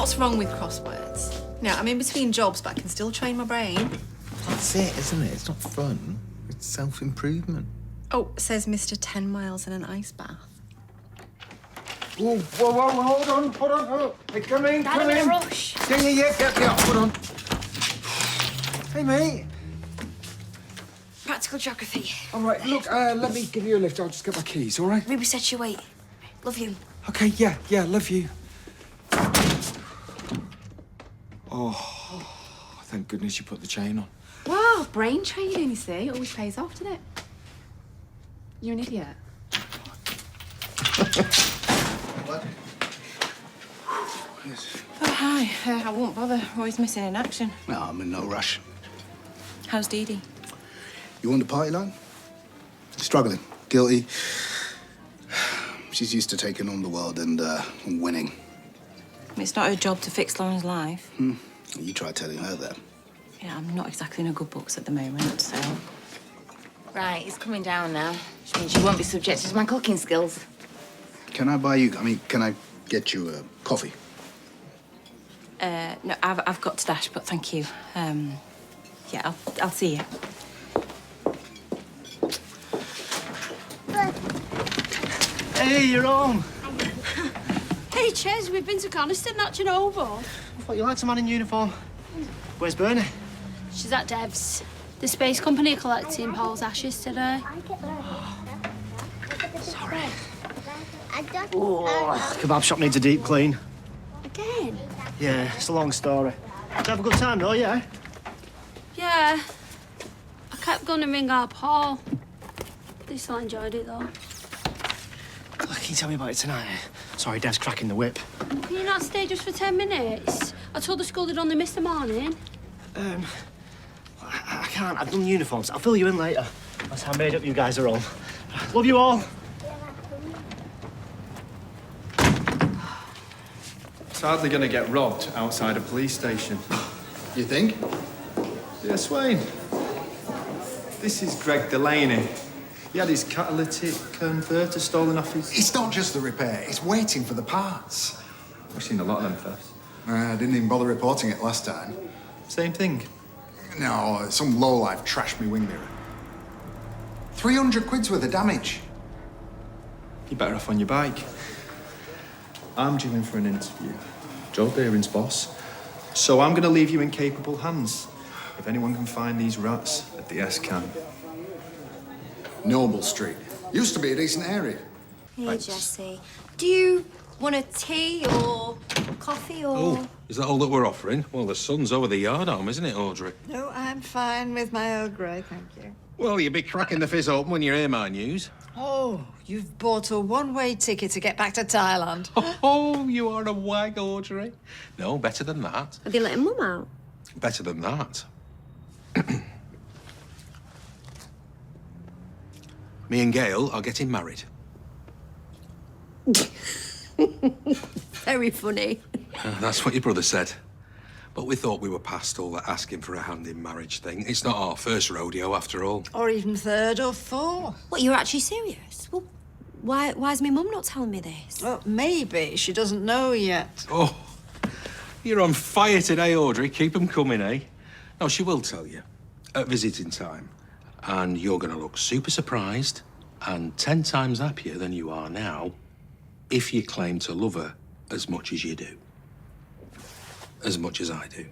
What's wrong with crosswords? No, I'm in between jobs, but I can still train my brain. That's it, isn't it? It's not fun. It's self-improvement. Oh, says Mr. 10 miles in an ice bath. Whoa, hold on. Oh, hey, come in. Not in a rush. Yeah, hold on. Hey, mate. Practical geography. All right, look, let me give you a lift. I'll just get my keys, all right? Ruby said she wait. Love you. Okay, yeah, love you. Oh, thank goodness you put the chain on. Wow, brain training, you see. Always pays off, doesn't it? You're an idiot. What? Oh, hi. I won't bother. Always missing in action. No, I'm in no rush. How's Dee Dee? You want the party line? Struggling, guilty. She's used to taking on the world and winning. It's not her job to fix Lauren's life. You try telling her that. Yeah, I'm not exactly in a good books at the moment, so... Right, it's coming down now, which means you won't be subjected to my cooking skills. Can I can I get you a coffee? No, I've got to dash, but thank you. Yeah, I'll see you. Hey, you're home. Hey, Ches, we've been to Coniston, not to Novo. I thought you liked a man in uniform. Where's Bernie? She's at Dev's. The space company are collecting Paul's ashes today. Sorry. Oh, kebab shop needs a deep clean. Again? Yeah, it's a long story. Did you have a good time, though, yeah? Yeah. I kept going to ring our Paul. They still enjoyed it, though. Can you tell me about it tonight? Sorry, Dev's cracking the whip. Can you not stay just for 10 minutes? I told the school they'd only missed the morning. I can't. I've done uniforms. I'll fill you in later. That's how made up you guys are all. Love you all. It's hardly going to get robbed outside a police station. You think? Yeah, Swain. This is Greg Delaney. He had his catalytic converter stolen off his... It's not just the repair, it's waiting for the parts. I've seen a lot of them first. I didn't even bother reporting it last time. Same thing. No, some lowlife trashed me wing mirror. 300 quid's worth of damage. You're better off on your bike. I'm due in for an interview. Joe Beering's boss. So I'm going to leave you in capable hands. If anyone can find these rats, the DS can. Noble Street. Used to be a decent area. Hey, Thanks. Jessie. Do you want a tea or coffee or... Oh, is that all that we're offering? Well, the sun's over the yard arm, isn't it, Audrey? No, I'm fine with my Earl Grey, thank you. Well, you'll be cracking the fizz open when you hear my news. Oh, you've bought a one-way ticket to get back to Thailand. Oh, you are a wag, Audrey. No, better than that. Have you let Mum out? Better than that. Me and Gail are getting married. Very funny. That's what your brother said. But we thought we were past all that asking for a hand in marriage thing. It's not our first rodeo, after all. Or even third or fourth. What, you're actually serious? Well, why's my mum not telling me this? Well, maybe. She doesn't know yet. Oh, you're on fire today, Audrey. Keep 'em coming, eh? No, she will tell you at visiting time. And you're going to look super surprised and 10 times happier than you are now if you claim to love her as much as you do. As much as I do.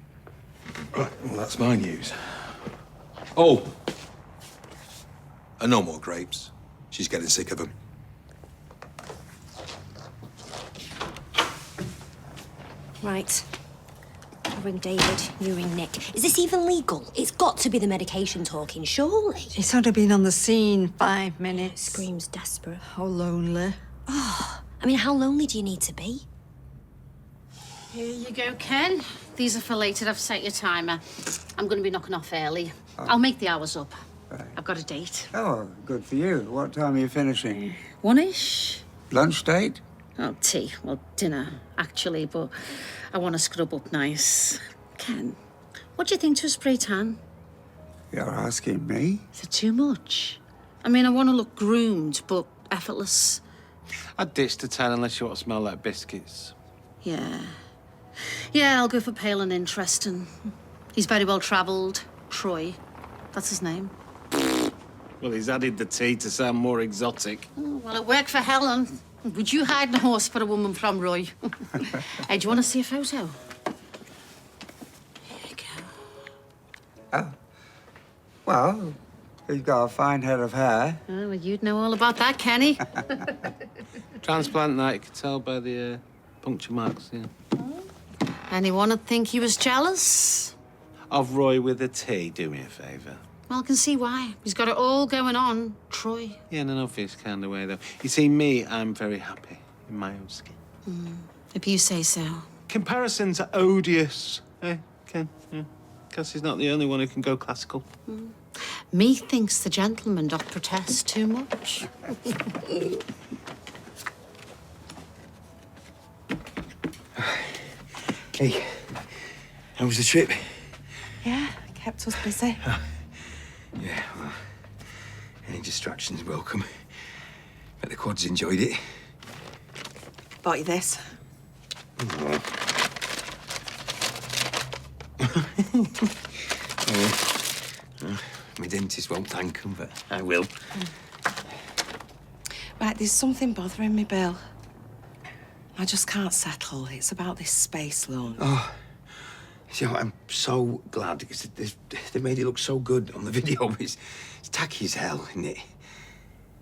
Right, well, that's my news. Oh! And no more grapes. She's getting sick of them. Right. I'll ring David, you ring Nick. Is this even legal? It's got to be the medication talking, surely. He's only been on the scene 5 minutes. Screams desperate. How lonely. Oh, I mean, how lonely do you need to be? Here you go, Ken. These are for later. I've set your timer. I'm going to be knocking off early. I'll make the hours up. Right. I've got a date. Oh, good for you. What time are you finishing? 1-ish. Lunch date? Oh, tea. Well, dinner, actually, but I want to scrub up nice. Ken, what do you think to a spray tan? You're asking me? Is it too much? I mean, I want to look groomed, but effortless. I'd ditch the tan unless you want to smell like biscuits. Yeah. Yeah, I'll go for pale and interesting. He's very well travelled. Troy. That's his name. Well, he's added the T to sound more exotic. Oh, well, it worked for Helen. Would you hide a horse for a woman from Roy? Hey, do you want to see a photo? Here you go. Oh. Well, he's got a fine head of hair. Oh, well, you'd know all about that, Kenny. Transplant night, you could tell by the puncture marks, yeah. Anyone would think he was jealous? Of Roy with a T, do me a favour. Well, I can see why. He's got it all going on, Troy. Yeah, in an obvious kind of way, though. You see, me, I'm very happy in my own skin. If you say so. Comparisons are odious, eh, Ken? Yeah. Because he's not the only one who can go classical. Methinks the gentleman doth protest too much. Hey, how was the trip? Yeah, kept us busy. Yeah, well, any distractions welcome. Bet the quads enjoyed it. Bought you this. My dentist won't thank him, but I will. Right, there's something bothering me, Bill. I just can't settle. It's about this space loan. Oh, you know, I'm so glad because they made it look so good on the video. It's tacky as hell, isn't it?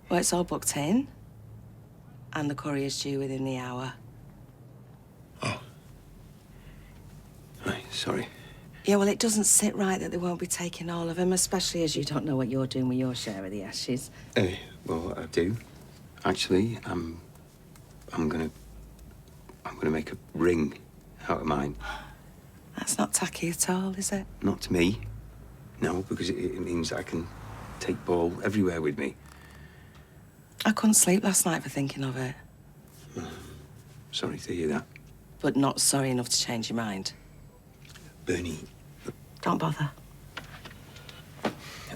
Well, it's all booked in. And the courier's due within the hour. Oh. Right, sorry. Yeah, well, it doesn't sit right that they won't be taking all of them, especially as you don't know what you're doing with your share of the ashes. Well, I do. Actually, I'm gonna make a ring out of mine. That's not tacky at all, is it? Not to me. No, because it means I can take Paul everywhere with me. I couldn't sleep last night for thinking of it. Sorry to hear that. But not sorry enough to change your mind. Bernie. Don't bother.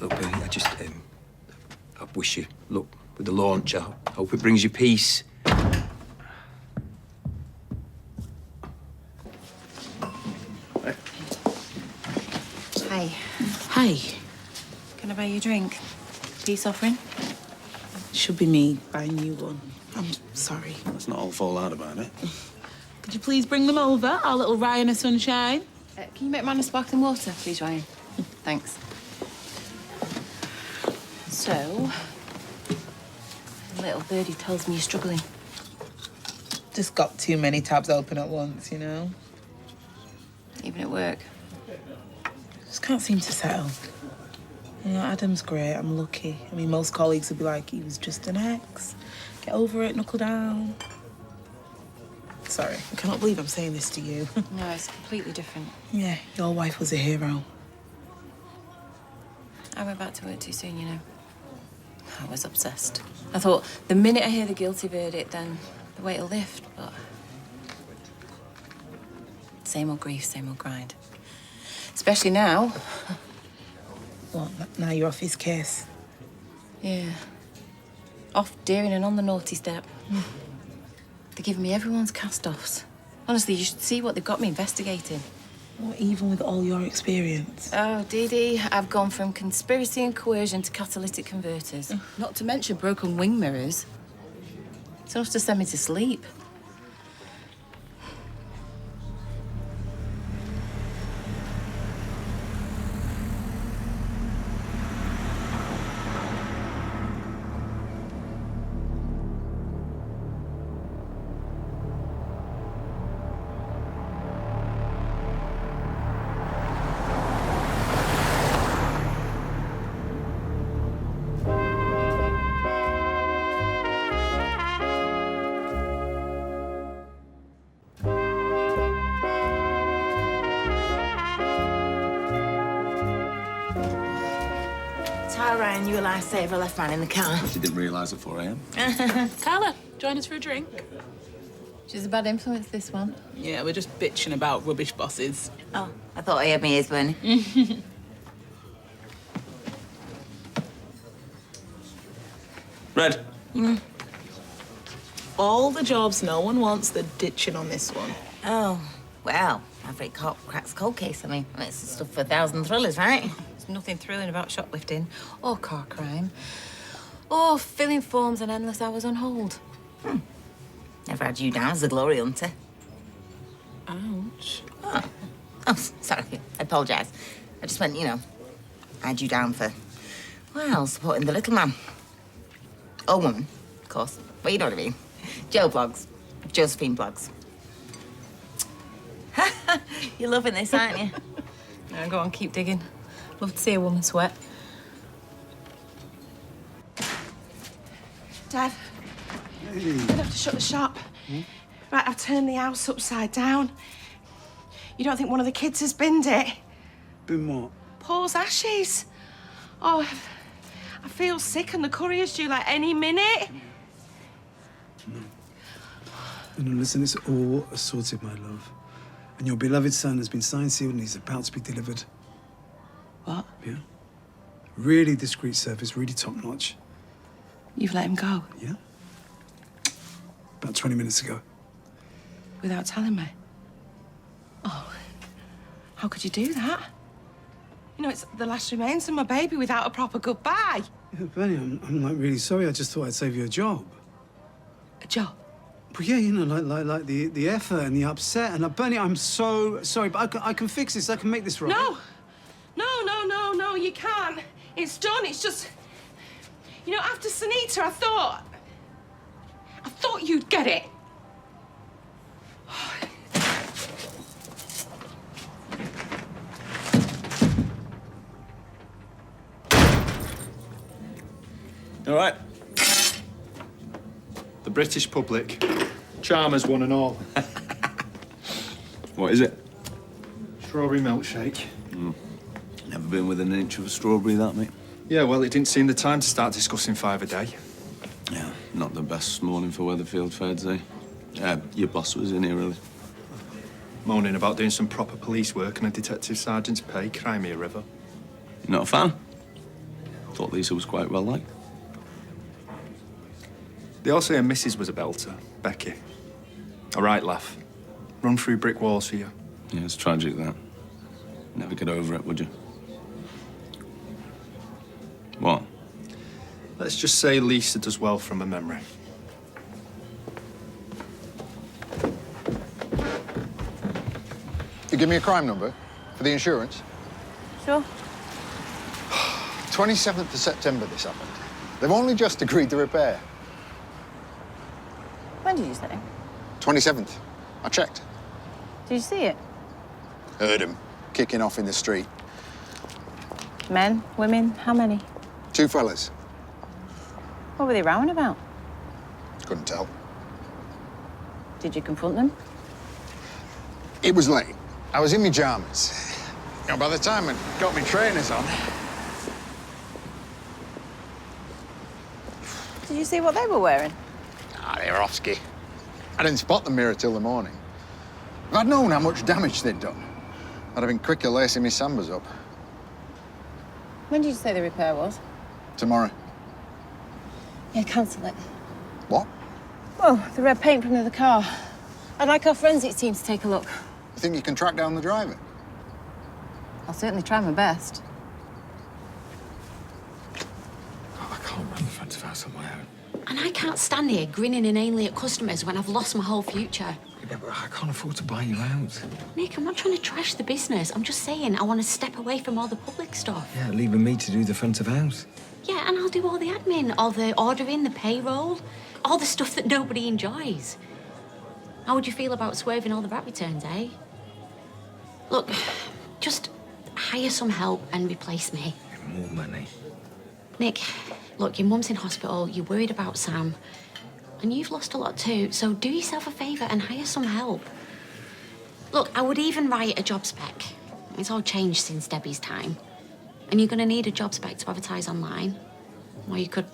Look, Bernie, I just, I wish you luck with the launch. I hope it brings you peace. Hi. Hi. Can I buy you a drink? Peace offering? Should be me buying you one. I'm sorry. Let's not all fall out about it. Could you please bring them over, our little Ryan of Sunshine? Can you make mine a sparkling water, please, Ryan? Thanks. So, little birdie tells me you're struggling. Just got too many tabs open at once, you know? Even at work. Just can't seem to settle. You know, Adam's great, I'm lucky. I mean, most colleagues would be like, he was just an ex. Get over it, knuckle down. Sorry, I cannot believe I'm saying this to you. No, it's completely different. Yeah, your wife was a hero. I went back to work too soon, you know. I was obsessed. I thought, the minute I hear the guilty verdict, then the weight will lift, but... Same old grief, same old grind. Especially now. What, now you're off his case? Yeah. Off daring and on the naughty step. They're giving me everyone's cast-offs. Honestly, you should see what they've got me investigating. Well, even with all your experience. Oh, Dee Dee, I've gone from conspiracy and coercion to catalytic converters. Not to mention broken wing mirrors. It's enough to send me to sleep. Ryan, you a lifesaver, left man in the car. She didn't realise at 4 a.m. Carla, join us for a drink. She's a bad influence, this one. Yeah, we're just bitching about rubbish bosses. Oh, I thought I had my ears burning. Red. All the jobs no one wants, they're ditching on this one. Oh, Well, Maverick cop cracks cold case. I mean, it's the stuff for 1,000 thrillers, right? There's nothing thrilling about shoplifting or car crime or filling forms and endless hours on hold. Never had you down as a glory hunter. Ouch. Oh, sorry. I apologise. I just meant, I had you down for, well, supporting the little man. Or woman, of course. But you know what I mean. Joe blogs. Josephine blogs. You're loving this, aren't you? Now go on, keep digging. Love to see a woman sweat. Dad, you're gonna have to shut the shop. Right, I've turned the house upside down. You don't think one of the kids has binned it? Been what? Paul's ashes. Oh, I feel sick and the courier's due like any minute. No, listen, it's all sorted, my love. And your beloved son has been signed, sealed, and he's about to be delivered. What? Yeah. Really discreet service, really top-notch. You've let him go? Yeah. About 20 minutes ago. Without telling me? Oh, how could you do that? You know, it's the last remains of my baby without a proper goodbye. Yeah, Bernie, I'm like really sorry. I just thought I'd save you a job. A job? But yeah, like the effort and the upset. And Bernie, I'm so sorry, but I can fix this. I can make this right. No, you can't. It's done. It's just, after Sunita, I thought you'd get it. All right. The British public, charmers one and all. What is it? Strawberry milkshake. Never been within an inch of a strawberry, that, mate. Yeah, well, it didn't seem the time to start discussing 5 a day. Yeah, not the best morning for Weatherfield Feds, eh? Your boss was in here, really. Moaning about doing some proper police work and a detective sergeant's pay, cry me a river. You're not a fan? Thought Lisa was quite well liked. They all say her missus was a belter, Becky. A right laugh. Run through brick walls for you. Yeah, it's tragic, that. Never get over it, would you? What? Let's just say Lisa does well from her memory. You give me a crime number for the insurance? Sure. 27th of September this happened. They've only just agreed the repair. When did you say? 27th. I checked. Did you see it? Heard him kicking off in the street. Men, women, how many? 2 fellas. What were they rowing about? Couldn't tell. Did you confront them? It was late. I was in my pyjamas. By the time I got my trainers on... Did you see what they were wearing? They were off-ski. I didn't spot the mirror till the morning. If I'd known how much damage they'd done, I'd have been quicker lacing my sambas up. When did you say the repair was? Tomorrow. Yeah, cancel it. What? Well, the red paint from the other car. I'd like our forensics team to take a look. You think you can track down the driver? I'll certainly try my best. I can't run the front of house on my own. And I can't stand here grinning inanely at customers when I've lost my whole future. Yeah, but I can't afford to buy you out. Nick, I'm not trying to trash the business. I'm just saying I want to step away from all the public stuff. Yeah, leaving me to do the front of house. Yeah, and I'll do all the admin, all the ordering, the payroll, all the stuff that nobody enjoys. How would you feel about swerving all the VAT returns, eh? Look, just hire some help and replace me. More money. Nick, look, your mum's in hospital, you're worried about Sam, and you've lost a lot too, so do yourself a favour and hire some help. Look, I would even write a job spec. It's all changed since Debbie's time. And you're going to need a job spec to advertise online. Or you could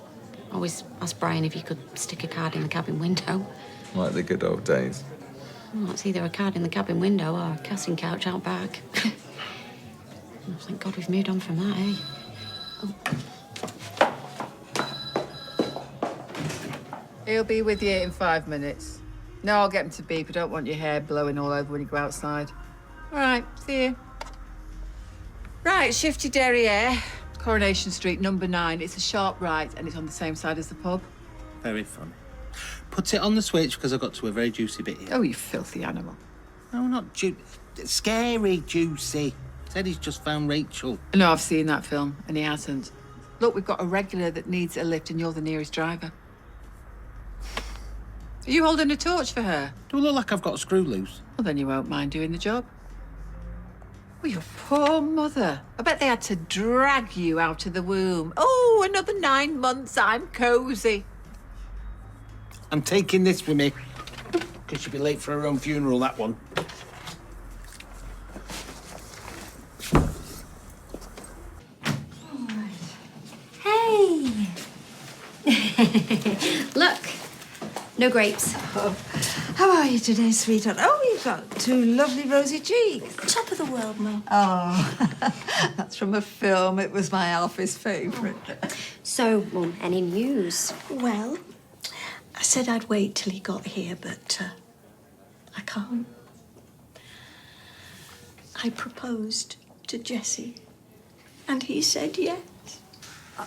always ask Brian if you could stick a card in the cabin window. Like the good old days. Well, it's either a card in the cabin window or a casting couch out back. Oh, thank God we've moved on from that, eh? Oh. He'll be with you in 5 minutes. No, I'll get him to beep. I don't want your hair blowing all over when you go outside. All right, see you. Right, Shifty Derriere, Coronation Street, number 9. It's a sharp right, and it's on the same side as the pub. Very funny. Put it on the switch because I got to a very juicy bit here. Oh, you filthy animal. No, not scary juicy. Said he's just found Rachel. No, I've seen that film, and he hasn't. Look, we've got a regular that needs a lift, and you're the nearest driver. Are you holding a torch for her? Do I look like I've got a screw loose? Well, then you won't mind doing the job. Well, your poor mother. I bet they had to drag you out of the womb. Oh, another 9 months, I'm cosy. I'm taking this with me. Because she'll be late for her own funeral, that one. Hey! Look, no grapes. Oh, how are you today, sweetheart? Oh, you've got 2 lovely rosy cheeks. Top of the world, Mum. Oh, that's from a film. It was my Alfie's favourite. So, Mum, any news? Well, I said I'd wait till he got here, but I can't. I proposed to Jesse, and he said yes.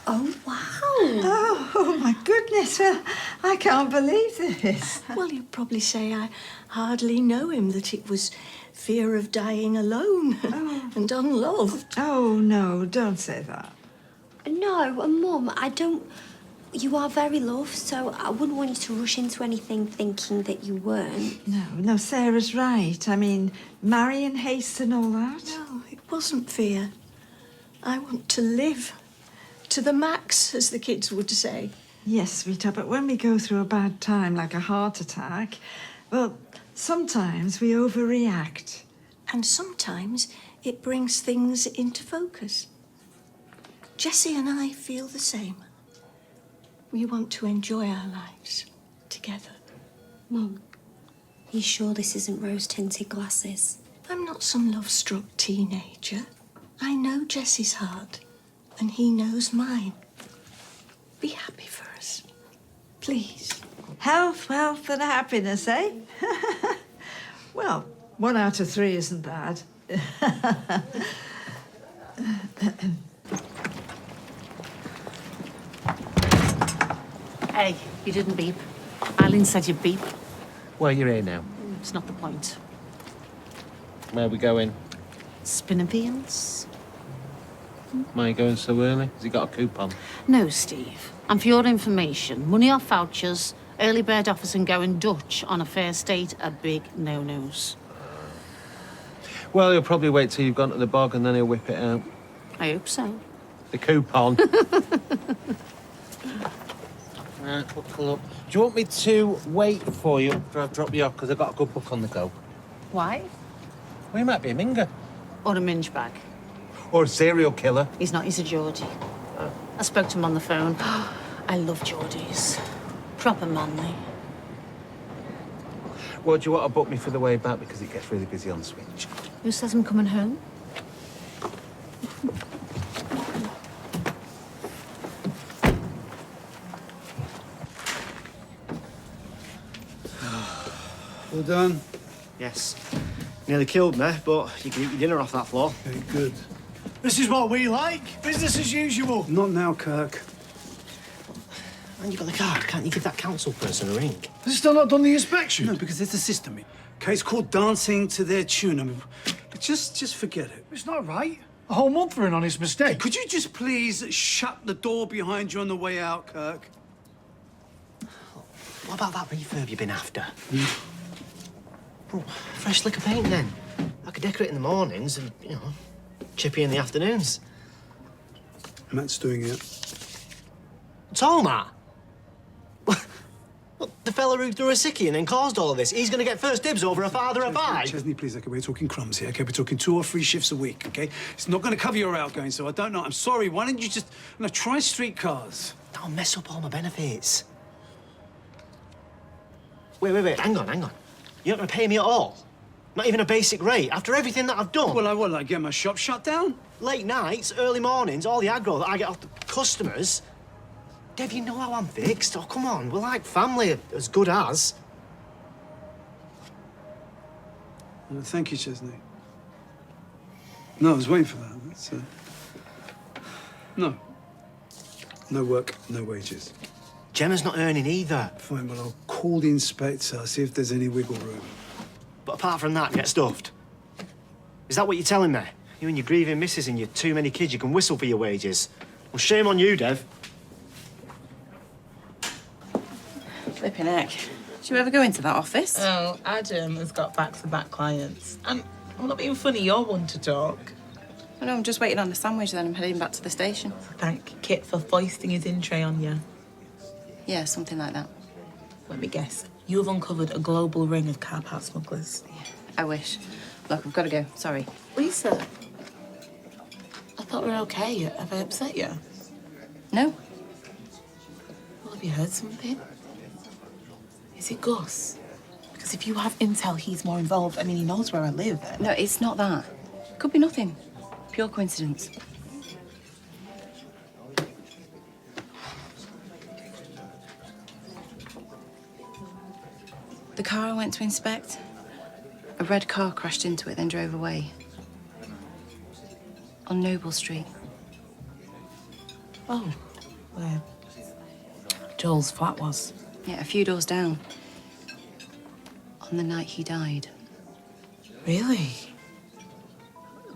Oh, wow. Oh, my goodness. Well, I can't believe this. Well, you'd probably say I hardly know him, that it was fear of dying alone and unloved. Oh, no, don't say that. No, Mum, I don't... You are very loved, so I wouldn't want you to rush into anything thinking that you weren't. No, Sarah's right. I mean, marry in haste and all that. No, it wasn't fear. I want to live. To the max, as the kids would say. Yes, sweetheart, but when we go through a bad time, like a heart attack, well, sometimes we overreact. And sometimes it brings things into focus. Jesse and I feel the same. We want to enjoy our lives together. Mum, are you sure this isn't rose-tinted glasses? I'm not some love-struck teenager. I know Jesse's heart, and he knows mine. Be happy for us, please. Health, wealth, and happiness, eh? Well, 1 out of 3 isn't bad. Hey, you didn't beep. Eileen said you'd beep. Well, you're here now. It's not the point. Where are we going? Spinning beans? Why are you going so early? Has he got a coupon? No, Steve. And for your information, money off vouchers, early bird offers and going Dutch on a first date are big no-nos. Well, he'll probably wait till you've gone to the bog and then he'll whip it out. I hope so. The coupon. Right, buckle up. Do you want me to wait for you after I've dropped you off? Because I've got a good book on the go. Why? Well, he might be a minger. Or a minge bag. Or a serial killer. He's not, he's a Geordie. I spoke to him on the phone. I love Geordies. Proper manly. Well, do you want to book me for the way back? Because it gets really busy on the switch. Who says I'm coming home? All done? Yes. Nearly killed me, but you can eat your dinner off that floor. Okay, good. This is what we like. Business as usual. Not now, Kirk. And you've got the card. Can't you give that council person a ring? Has he still not done the inspection? No, because there's a system. Okay, it's called dancing to their tune. I mean, just forget it. It's not right. A whole month for an honest mistake. Could you just please shut the door behind you on the way out, Kirk? What about that refurb you've been after? Well, fresh lick of paint, then. I could decorate in the mornings and, you know, chippy in the afternoons. Matt's doing it. It's all Matt. Well, the fella who threw a sickie and then caused all of this, he's going to get first dibs over a father of 5. Chesney, please, okay, we're talking crumbs here, okay? We're talking 2 or 3 shifts a week, okay? It's not going to cover your outgoing, so I don't know. I'm sorry. Why don't you just, try streetcars? That'll mess up all my benefits. Wait. Hang on. You're not going to pay me at all? Not even a basic rate, after everything that I've done? Well, I will, get my shop shut down? Late nights, early mornings, all the aggro that I get off the customers. Dev, you know how I'm fixed. Oh, come on, we're like family, as good as. Thank you, Chesney. No, I was waiting for that. That's, no. No work, no wages. Gemma's not earning either. Fine, well, I'll call the inspector, see if there's any wiggle room. But apart from that, get stuffed. Is that what you're telling me? You and your grieving missus and your too many kids, you can whistle for your wages. Well, shame on you, Dev. Flipping heck. Did you ever go into that office? Oh, Adam has got back-to-back clients. And I'm not being funny, you're one to talk. I know, I'm just waiting on the sandwich, then I'm heading back to the station. Thank Kit for foisting his in tray on you. Yeah, something like that. Let me guess. You've uncovered a global ring of car park smugglers. I wish. Look, I've got to go. Sorry. Lisa, I thought we were okay. Have I upset you? No. Well, have you heard something? Is it Gus? Because if you have intel, he's more involved. I mean, he knows where I live. No, it's not that. Could be nothing. Pure coincidence. The car I went to inspect, a red car crashed into it, then drove away. On Noble Street. Oh, where Joel's flat was. Yeah, a few doors down. On the night he died. Really?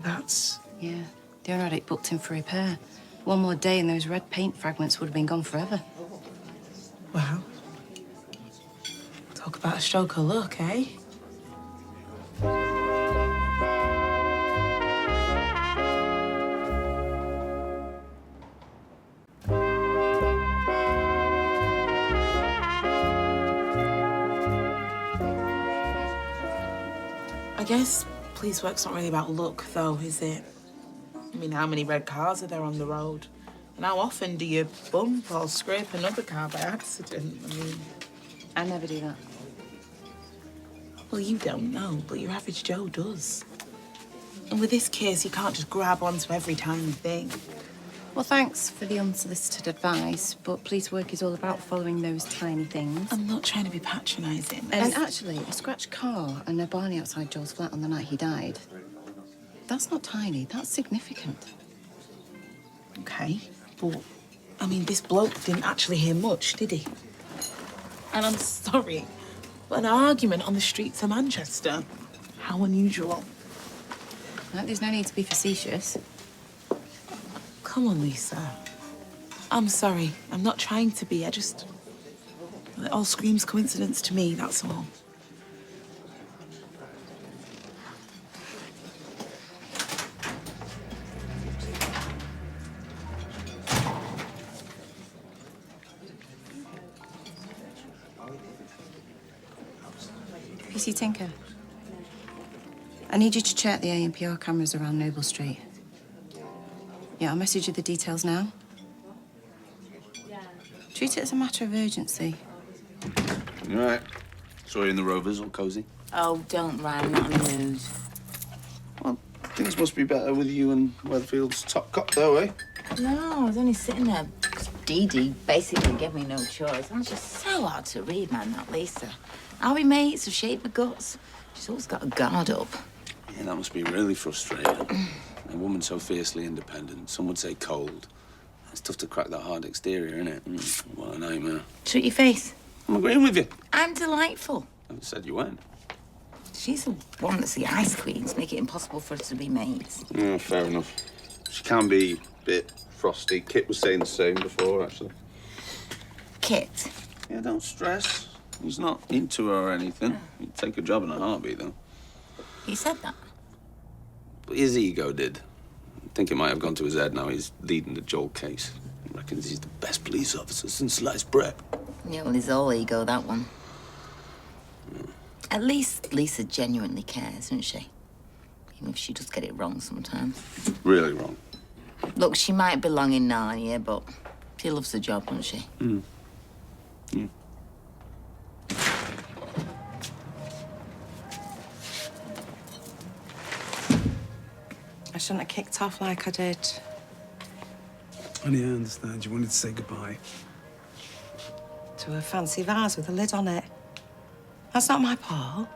That's... Yeah, the owner had it booked in for repair. One more day and those red paint fragments would have been gone forever. Wow. Talk about a stroke of luck, eh? I guess police work's not really about luck, though, is it? I mean, how many red cars are there on the road? And how often do you bump or scrape another car by accident? I mean... I never do that. Well, you don't know, but your average Joe does. And with this case, you can't just grab onto every tiny thing. Well, thanks for the unsolicited advice, but police work is all about following those tiny things. I'm not trying to be patronising. And actually, a scratched car and a Barney outside Joel's flat on the night he died, that's not tiny, that's significant. Okay, but, I mean, this bloke didn't actually hear much, did he? And I'm sorry, but an argument on the streets of Manchester, how unusual. Right, there's no need to be facetious. Come on, Lisa. I'm sorry. I'm not trying to be. It all screams coincidence to me, that's all. PC Tinker, I need you to check the ANPR cameras around Noble Street. Yeah, I'll message you the details now. Treat it as a matter of urgency. You all right? Saw you in the Rovers, all cosy. Oh, don't, Ryan, not in the mood. Well, things must be better with you and Weatherfield's top cop, though, eh? No, I was only sitting there. Dee Dee basically gave me no choice. And she's so hard to read, man, that Lisa. Are we mates of shape of guts? She's always got a guard up. Yeah, that must be really frustrating. A woman so fiercely independent, some would say cold. It's tough to crack that hard exterior, isn't it? What a nightmare. Shoot your face. I'm agreeing with you. I'm delightful. I said you weren't. She's the one that's the ice queens, make it impossible for us to be mates. Yeah, fair enough. She can be a bit frosty. Kit was saying the same before, actually. Kit? Yeah, don't stress. He's not into her or anything. He'd take a job in a heartbeat, though. He said that? But his ego did. I think it might have gone to his head now. He's leading the Joel case. He reckons he's the best police officer since sliced bread. Yeah, well, he's all ego, that one. At least Lisa genuinely cares, doesn't she? Even if she does get it wrong sometimes. Really wrong. Look, she might belong in Narnia, but she loves the job, doesn't she? Mm. Yeah. I shouldn't have kicked off like I did. Honey, I understand. You wanted to say goodbye. To a fancy vase with a lid on it. That's not my Paul.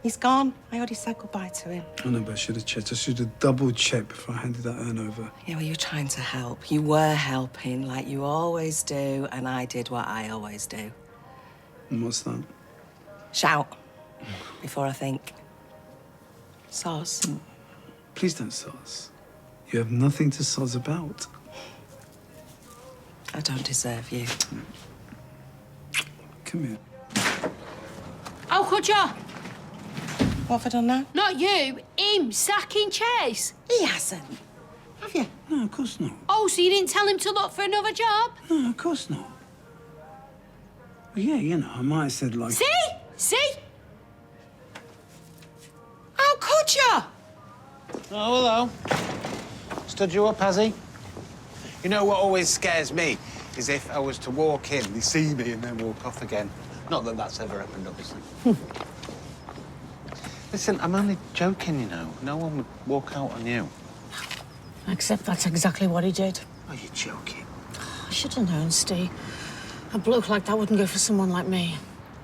He's gone. I already said goodbye to him. I know, but I should have checked. I should have double-checked before I handed that urn over. Yeah, well, you were trying to help. You were helping, like you always do, and I did what I always do. And what's that? Shout. Before I think. Soz. Please don't soz. You have nothing to soz about. I don't deserve you. Come here. Oh, could you? What have I done now? Not you. Him sacking Chase. He hasn't. Have you? No, of course not. Oh, so you didn't tell him to look for another job? No, of course not. Well, yeah, you know, I might have said like... See? See? How could you? Oh, hello. Stood you up, has he? You know what always scares me is if I was to walk in, they see me and then walk off again. Not that that's ever happened, obviously. Listen, I'm only joking, you know. No one would walk out on you. Except that's exactly what he did. Are you joking? I should have known, Steve. A bloke like that wouldn't go for someone like me.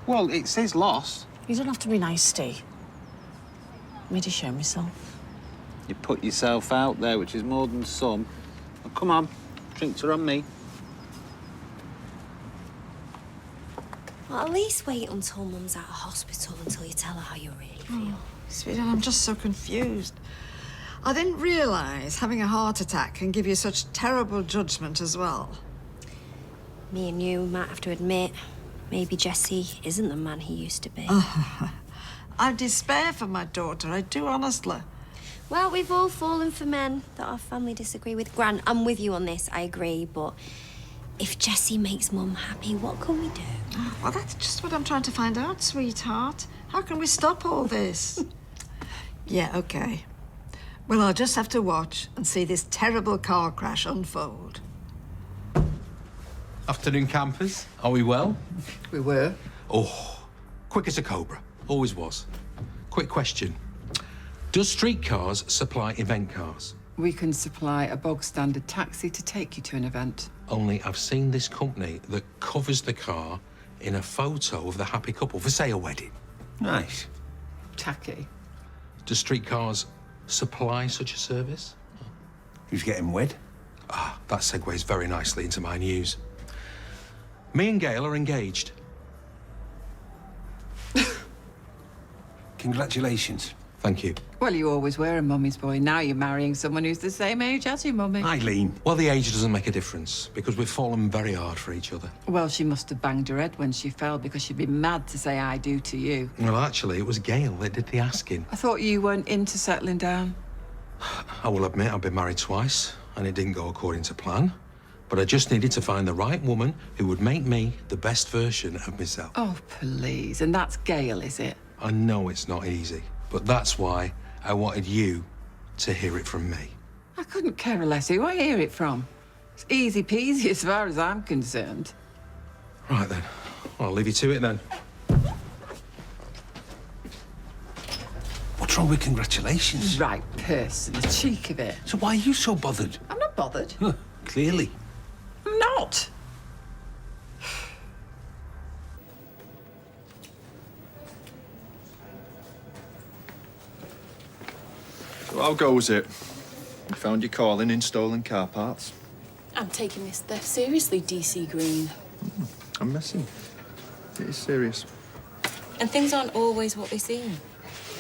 Well, it's his loss. You don't have to be nice, Steve. Me to show myself. You put yourself out there, which is more than some. Well, come on, drinks are on me. Well, at least wait until Mum's out of hospital until you tell her how you really feel. Sweetheart, I'm just so confused. I didn't realise having a heart attack can give you such terrible judgment as well. Me and you might have to admit, maybe Jesse isn't the man he used to be. I despair for my daughter, I do honestly. Well, we've all fallen for men that our family disagree with. Gran, I'm with you on this, I agree, but if Jesse makes Mum happy, what can we do? Well, that's just what I'm trying to find out, sweetheart. How can we stop all this? Yeah, OK. Well, I'll just have to watch and see this terrible car crash unfold. Afternoon, campers. Are we well? We were. Oh, quick as a cobra. Always was. Quick question. Does streetcars supply event cars? We can supply a bog-standard taxi to take you to an event. Only I've seen this company that covers the car in a photo of the happy couple for, say, a wedding. Nice. Tacky. Do streetcars supply such a service? Who's getting wed? Ah, that segues very nicely into my news. Me and Gail are engaged. Congratulations. Thank you. Well, you always were a mummy's boy. Now you're marrying someone who's the same age as your mummy. Eileen. Well, the age doesn't make a difference because we've fallen very hard for each other. Well, she must have banged her head when she fell because she'd be mad to say I do to you. Well, actually, it was Gail that did the asking. I thought you weren't into settling down. I will admit I've been married twice and it didn't go according to plan. But I just needed to find the right woman who would make me the best version of myself. Oh, please. And that's Gail, is it? I know it's not easy, but that's why I wanted you to hear it from me. I couldn't care less who I hear it from. It's easy peasy as far as I'm concerned. Right then, I'll leave you to it then. What's wrong with congratulations? Right person, the cheek of it. So why are you so bothered? I'm not bothered. Clearly. I'm not. So how goes it? You found your calling in stolen car parts? I'm taking this theft seriously, DC Green. I'm messing. It is serious. And things aren't always what they seem.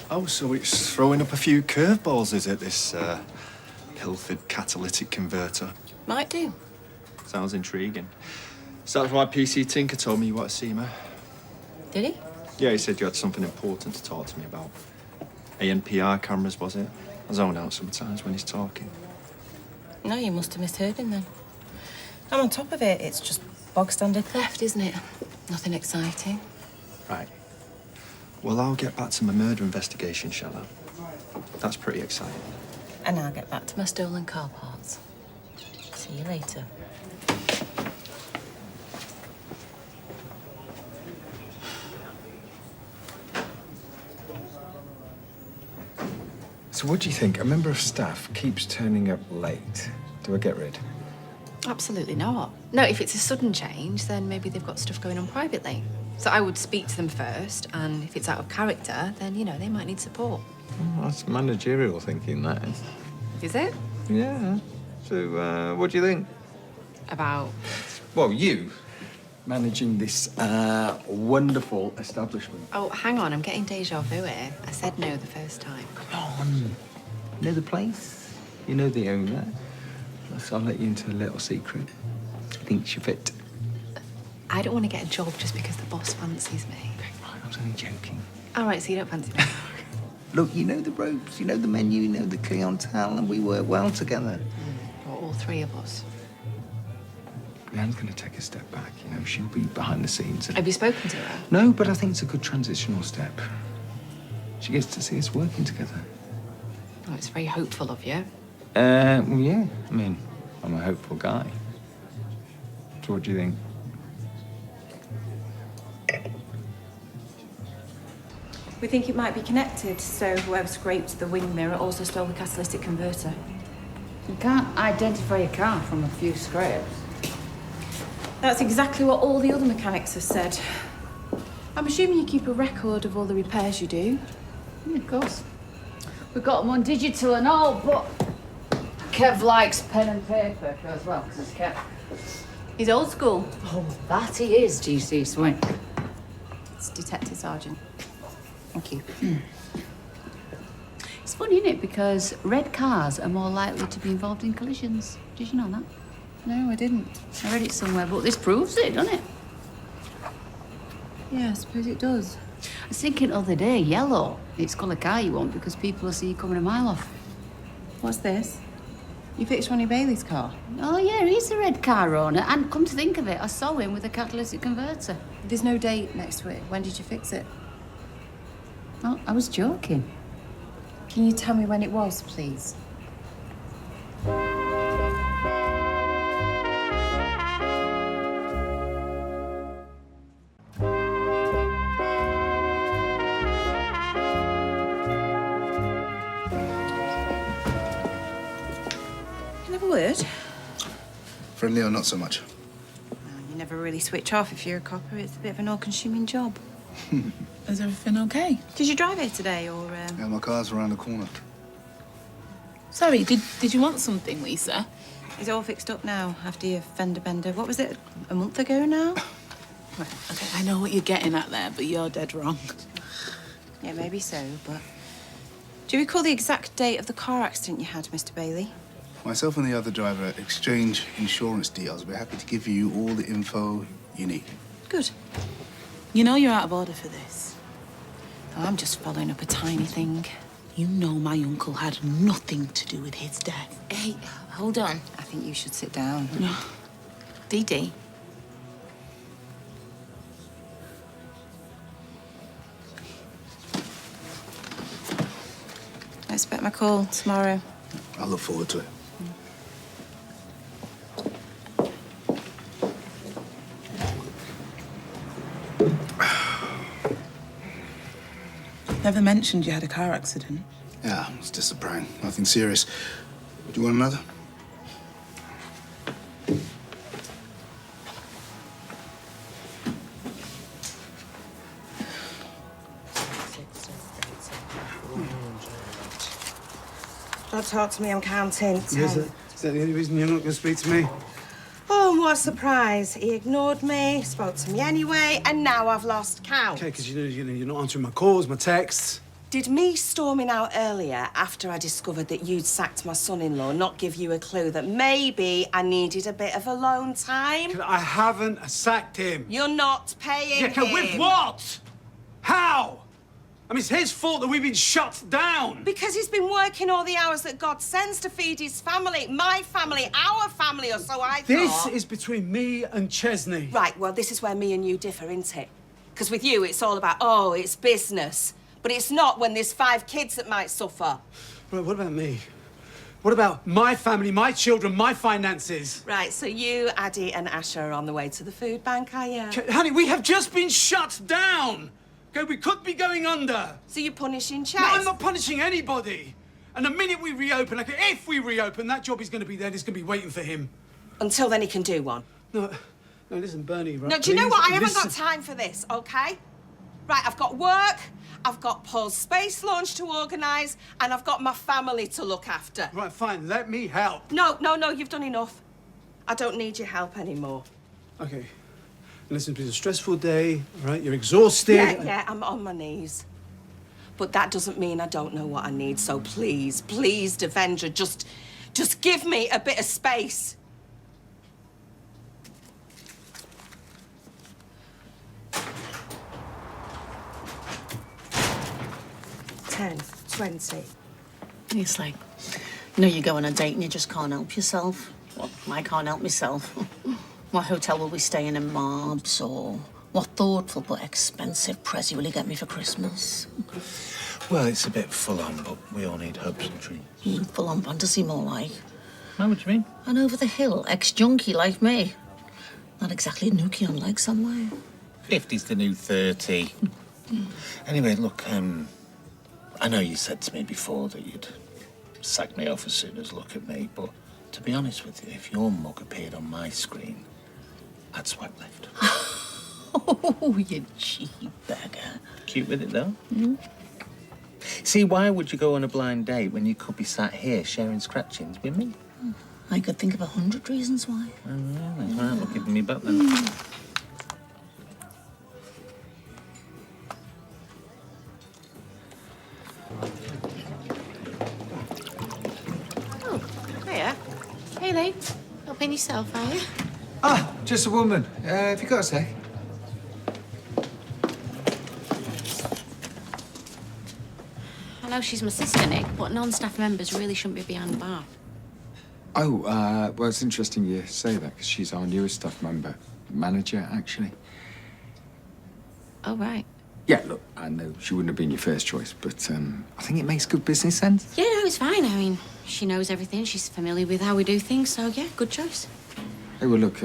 Oh, so it's throwing up a few curveballs, is it, this pilfered catalytic converter? Might do. Sounds intriguing. So that's why PC Tinker told me you wanted to see me. Did he? Yeah, he said you had something important to talk to me about. ANPR cameras, was it? I zone out sometimes when he's talking. No, you must have misheard him then. I'm on top of it. It's just bog standard theft, isn't it? Nothing exciting. Right. Well, I'll get back to my murder investigation, shall I? That's pretty exciting. And I'll get back to my stolen car parts. See you later. So what do you think? A member of staff keeps turning up late. Do I get rid? Absolutely not. No, if it's a sudden change, then maybe they've got stuff going on privately. So I would speak to them first, and if it's out of character, then, you know, they might need support. Well, that's managerial thinking, that is. Is it? Yeah. So, what do you think? About? Well, you managing this wonderful establishment. Oh, hang on, I'm getting deja vu here. I said no the first time. Come on. You know the place? You know the owner? Plus, I'll let you into a little secret. I think you fit. I don't want to get a job just because the boss fancies me. I was only joking. All right, so you don't fancy me? Look, you know the ropes, you know the menu, you know the clientele, and we work well together. Well, all three of us. Leanne's going to take a step back, you know. She'll be behind the scenes. Have you spoken to her? No, but I think it's a good transitional step. She gets to see us working together. Oh, it's very hopeful of you. Well, yeah. I mean, I'm a hopeful guy. So what do you think? We think it might be connected, so whoever scraped the wing mirror also stole the catalytic converter. You can't identify a car from a few scrapes. That's exactly what all the other mechanics have said. I'm assuming you keep a record of all the repairs you do. Yeah, of course. We've got them on digital and all, but Kev likes pen and paper as well, because it's Kev. He's old school. Oh, that he is, GC Swing. It's Detective Sergeant. Thank you. It's funny, isn't it? Because red cars are more likely to be involved in collisions. Did you know that? No, I didn't. I read it somewhere, but this proves it, doesn't it? Yeah, I suppose it does. I was thinking the other day, yellow. It's colour car you want because people will see you coming a mile off. What's this? You fixed Ronnie Bailey's car? Oh, yeah, he's a red car owner. And come to think of it, I saw him with a catalytic converter. There's no date next to it. When did you fix it? Oh, I was joking. Can you tell me when it was, please? Another word? Friendly or not so much? Well, you never really switch off if you're a copper. It's a bit of an all-consuming job. Is everything okay? Did you drive here today, or...? Yeah, my car's around the corner. Sorry, did you want something, Lisa? It's all fixed up now, after your fender bender. What was it, a month ago now? Right, okay, I know what you're getting at there, but you're dead wrong. Yeah, maybe so, but... Do you recall the exact date of the car accident you had, Mr. Bailey? Myself and the other driver exchange insurance deals. We're happy to give you all the info you need. Good. You know you're out of order for this. Oh, I'm just following up a tiny thing. You know my uncle had nothing to do with his death. Hey, hold on. I think you should sit down. No. Dee Dee. I expect my call tomorrow. I look forward to it. Never mentioned you had a car accident. Yeah, it's just a prank. Nothing serious. Do you want another? Don't talk to me, I'm counting. Is that the only reason you're not going to speak to me? Oh, what a surprise. He ignored me, spoke to me anyway, and now I've lost count. Okay, because you're not answering my calls, my texts. Did me storming out earlier after I discovered that you'd sacked my son-in-law not give you a clue that maybe I needed a bit of alone time? I haven't sacked him. You're not paying Yeah, him. with what? How? I mean, it's his fault that we've been shut down. Because he's been working all the hours that God sends to feed his family, my family, our family, or so I thought. This is between me and Chesney. Right, well, this is where me and you differ, isn't it? Because with you, it's all about, oh, it's business. But it's not when there's 5 kids that might suffer. Right, what about me? What about my family, my children, my finances? Right, so you, Addie, and Asha are on the way to the food bank, are you? Honey, we have just been shut down. Okay, we could be going under. So you're punishing Chess? No, I'm not punishing anybody. And the minute we reopen, like, if we reopen, that job is going to be there and it's going to be waiting for him. Until then, he can do one. No, listen, Bernie, right? No, do you know what? I haven't got listen. time for this, OK? Right, I've got work, I've got Paul's space launch to organise, and I've got my family to look after. Right, fine, let me help. No, you've done enough. I don't need your help anymore. Okay. Listen, it's been a stressful day, all right? You're exhausted. Yeah, I'm on my knees. But that doesn't mean I don't know what I need, so please, Devendra, just give me a bit of space. 10, 20. It's like, you know, you go on a date and you just can't help yourself. Well, I can't help myself. What hotel will we stay in Marbs, or what thoughtful but expensive prezi will you get me for Christmas? Well, it's a bit full on, but we all need hopes and dreams. Full on fantasy, more like. How would you mean? And over the hill, ex-junkie like me. Not exactly nookie on legs somewhere. 50's the new 30. Anyway, look, I know you said to me before that you'd sack me off as soon as look at me, but to be honest with you, if your mug appeared on my screen, I'd swipe left. Oh, you cheap beggar. Cute with it, though. See, why would you go on a blind date when you could be sat here sharing scratchings with me? I could think of 100 reasons why. Oh, really? Right, well, give me back then. Oh, hiya. Hey, Lee. Helping yourself, are you? Ah, just a woman. Have you got a sec? I know she's my sister, Nick, but non-staff members really shouldn't be behind the bar. Oh, well, it's interesting you say that, because she's our newest staff member. Manager, actually. Oh, right. Yeah, look, I know she wouldn't have been your first choice, but I think it makes good business sense. Yeah, no, it's fine. I mean, she knows everything. She's familiar with how we do things, so yeah, good choice. Hey, well, look,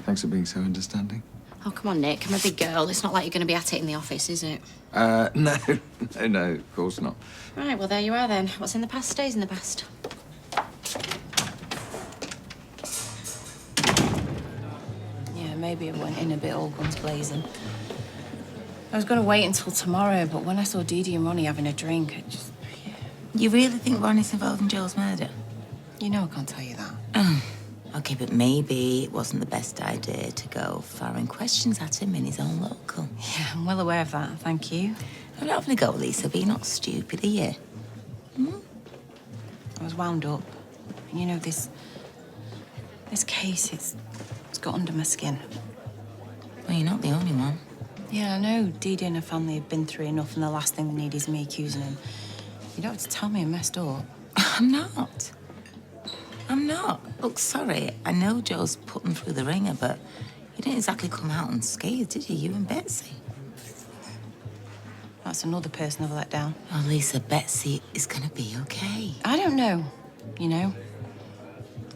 thanks for being so understanding. Oh, come on, Nick. I'm a big girl. It's not like you're going to be at it in the office, is it? No, of course not. Right, well, there you are then. What's in the past stays in the past. Yeah, maybe it went in a bit all guns blazing. I was going to wait until tomorrow, but when I saw Dee Dee and Ronnie having a drink, it just... You really think Ronnie's involved in Joel's murder? You know I can't tell you that. Okay, but maybe it wasn't the best idea to go firing questions at him in his own local. Yeah, I'm well aware of that, thank you. I'm not having a go, Lisa, but you're not stupid, are you? I was wound up. And you know, this case, it's got under my skin. Well, you're not the only one. Yeah, I know Dee Dee and her family have been through enough, and the last thing they need is me accusing him. You don't have to tell me I'm messed up. I'm not. Look, sorry, I know Joe's put them through the ringer, but you didn't exactly come out unscathed, did you? You and Betsy. That's another person I've let down. Oh, Lisa, Betsy is gonna be okay. I don't know, you know.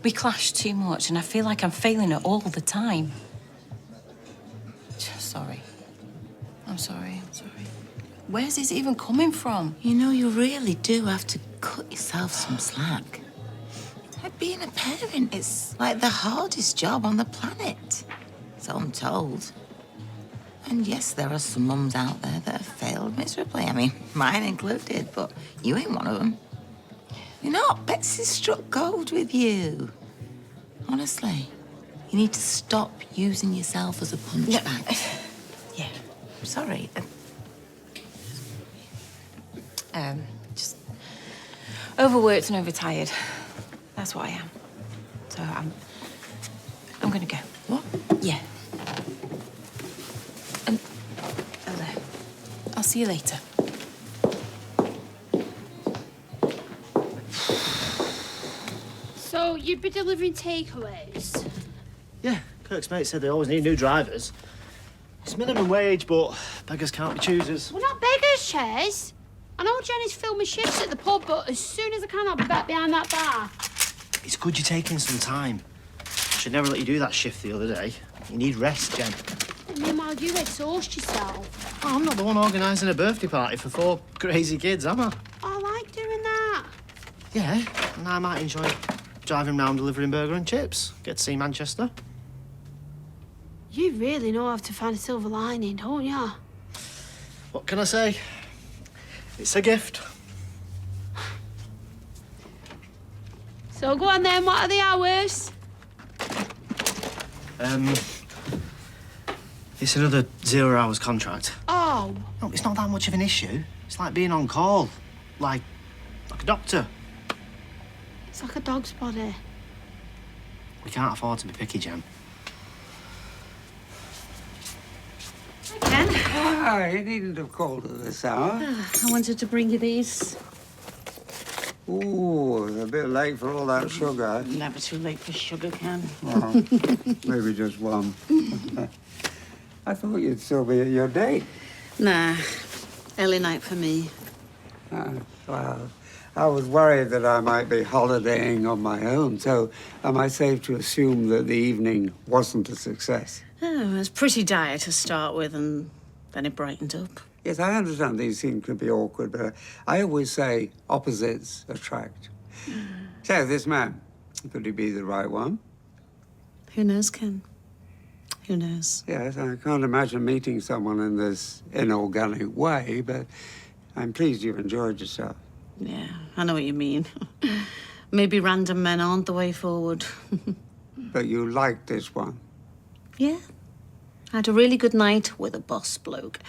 We clash too much, and I feel like I'm failing her all the time. Sorry. I'm sorry. Where's this even coming from? You know, you really do have to cut yourself some slack. Like being a parent, it's like the hardest job on the planet. So I'm told. And yes, there are some mums out there that have failed miserably. I mean, mine included, but you ain't one of them. You're not. Betsy struck gold with you. Honestly, you need to stop using yourself as a punchbag. Yeah. Sorry. Just overworked and overtired. That's what I am. So I'm gonna go. What? Yeah. Hello. I'll see you later. So you'd be delivering takeaways? Yeah, Kirk's mate said they always need new drivers. It's minimum wage, but beggars can't be choosers. We're not beggars, Ches. I know Jenny's filming shifts at the pub, but as soon as I can, I'll be back behind that bar. It's good you're taking some time. Should never let you do that shift the other day. You need rest, Jen. Meanwhile, you exhaust yourself. Oh, I'm not the one organising a birthday party for 4 crazy kids, am I? I like doing that. Yeah, and I might enjoy driving round delivering burger and chips. Get to see Manchester. You really know how to find a silver lining, don't you? What can I say? It's a gift. So go on then, what are the hours? It's another 0 hours contract. Oh. No, it's not that much of an issue. It's like being on call. Like a doctor. It's like a dog's body. We can't afford to be picky, Jem. Ken? Ah, you needn't have called at this hour. I wanted to bring you these. Ooh, it's a bit late for all that sugar. Never too late for sugar, Ken. Well, maybe just one. I thought you'd still be at your date. Nah, early night for me. Well, I was worried that I might be holidaying on my own, so am I safe to assume that the evening wasn't a success? Oh, it was pretty dire to start with, and then it brightened up. Yes, I understand these things can be awkward, but I always say opposites attract. So, this man, could he be the right one? Who knows, Ken? Who knows? Yes, I can't imagine meeting someone in this inorganic way, but I'm pleased you've enjoyed yourself. Yeah, I know what you mean. Maybe random men aren't the way forward. But you liked this one? Yeah. I had a really good night with a boss bloke.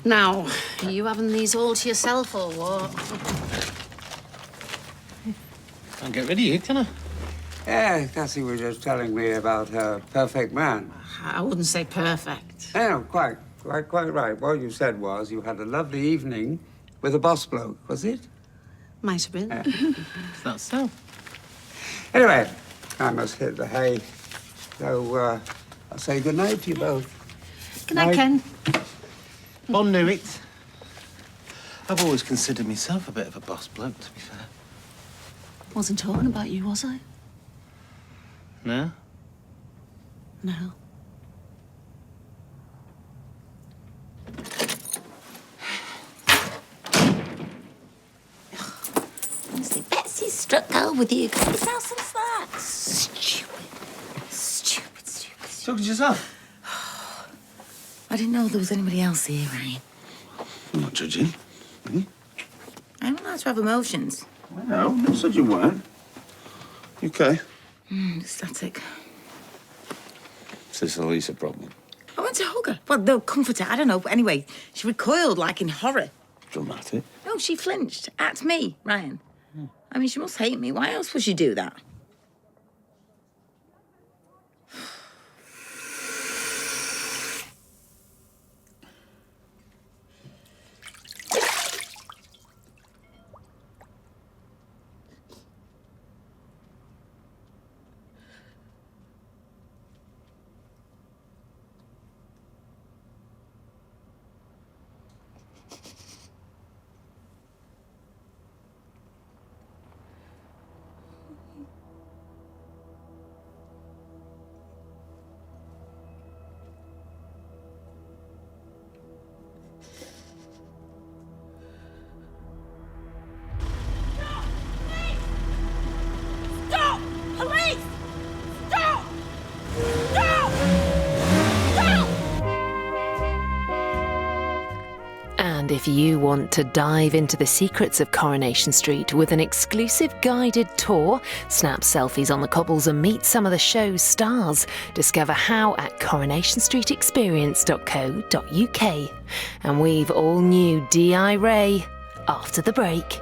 Now, are you having these all to yourself or what? Can't get rid of you, can I? Yeah, Cassie was just telling me about her perfect man. I wouldn't say perfect. Yeah, quite right. What you said was you had a lovely evening with a boss bloke, was it? Might have been. That's so. Anyway, I must hit the hay. So, I'll say good night to you both. Good night, Ken. Bon nuit. I've always considered myself a bit of a boss bloke, to be fair. Wasn't talking about you, was I? No? No. Honestly, Betsy's struck gold with you. Got yourself some slacks. Stupid. Took it yourself? I didn't know there was anybody else here, Ryan. I'm not judging. I'm allowed to have emotions. No, I said you weren't. You okay? Static. Is this a Lisa problem? I went to hug her. Well, they'll comfort her. I don't know. But anyway, she recoiled like in horror. Dramatic. No, she flinched at me, Ryan. I mean, she must hate me. Why else would she do that? Stop! Police! Stop! And if you want to dive into the secrets of Coronation Street with an exclusive guided tour, snap selfies on the cobbles and meet some of the show's stars, discover how at coronationstreetexperience.co.uk. And we've all new D.I. Ray after the break.